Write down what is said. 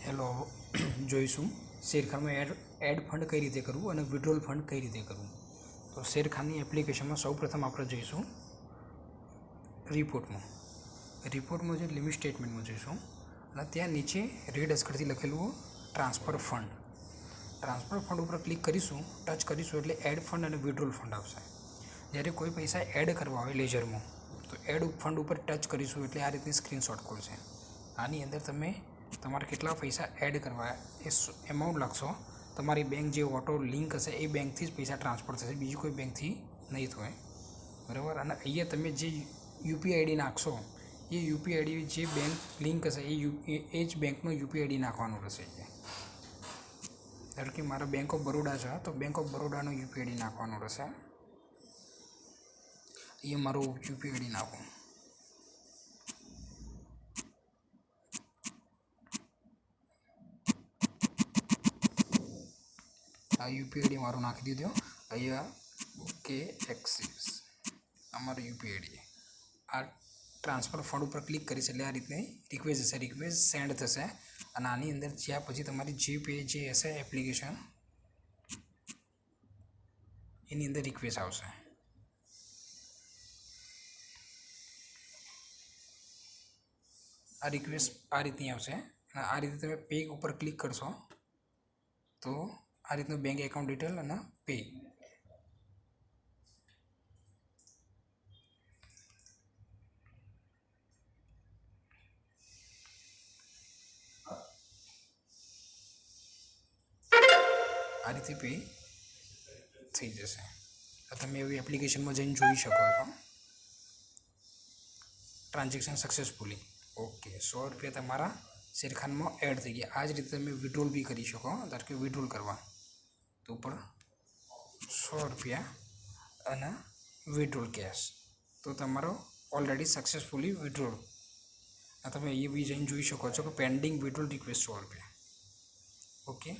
Hello જોઈશું શેરખાનમાં add fund કઈ રીતે કરવું અને વિડ્રોલ ફંડ કઈ રીતે કરવું. તો શેરખાનની એપ્લિકેશનમાં સૌપ્રથમ આપણે જઈશું રિપોર્ટમાં જે લિમિટ સ્ટેટમેન્ટમાં જઈશું અને ત્યાં નીચે રેડ અક્ષરથી લખેલું ટ્રાન્સફર ફંડ ઉપર ક્લિક કરીશું, ટચ કરીશું એટલે એડ ફંડ અને વિડ્રોલ ફંડ આવશે. જ્યારે કોઈ પૈસા એડ કરવા આવે લેઝરમાં તો એડ ફંડ ઉપર ટચ કરીશું એટલે આ રીતની સ્ક્રીનશોટ ખોલશે. આની અંદર તમે તમારે કેટલા પૈસા એડ કરવા એ એમાઉન્ટ લખશો. તમારી બેંક જે ઓટો લિંક હશે એ બેંકથી જ પૈસા ટ્રાન્સફર થશે, બીજી કોઈ બેંકથી નહીં થાય, બરાબર. અને અહીંયા તમે જે યુપીઆઈ આઈડી નાખશો એ યુપીઆઈ આઈડી જે બેંક લિંક હશે એ જ બેંકનો યુપીઆઈ આઈડી નાખવાનું રહેશે. ધારો કે મારા બેંક ઓફ બરોડા છે તો બેંક ઓફ બરોડાનો યુપીઆઈ આઈડી નાખવાનો રહેશે. અહીંયા મારું યુપીઆઈ આઈડી નાખું. આ યુપીઆઈ આઈડી મારું નાખી દીધો. અહીંયા ઓકે એક્સિસ અમારું યુપીઆઈ આઈડી. આ ટ્રાન્સફર ફંડ ઉપર ક્લિક કરીશ એટલે આ રીતની રિક્વેસ્ટ હશે, રિક્વેસ્ટ સેન્ડ થશે અને આની અંદર જ્યાં પછી તમારી જીપે જે હશે એપ્લિકેશન એની અંદર રિક્વેસ્ટ આવશે. આ રિક્વેસ્ટ આ રીતની આવશે અને આ રીતે તમે પે ઉપર ક્લિક કરશો તો આ રીતનું બેંક એકાઉન્ટ ડિટેલ અને પે. આ રીતે પે થઈ જશે. તમે એવી એપ્લિકેશનમાં જઈને જોઈ શકો છો. ટ્રાન્ઝેક્શન સક્સેસફુલી ઓકે, 100 રૂપિયા તમારા શેરખાનમાં એડ થઈ ગયા. આ જ રીતે તમે વિડ્રોલ બી કરી શકો. ધારો કે વિડ્રોલ કરવા તો ઉપર 100 રૂપિયા અને વિડ્રોલ કેશ તો તમારો ઓલરેડી સક્સેસફુલી વિડ્રોલ. તમે એ બી જઈને જોઈ શકો છો કે પેન્ડિંગ વિડ્રોલ રિક્વેસ્ટ 100 રૂપિયા. ઓકે.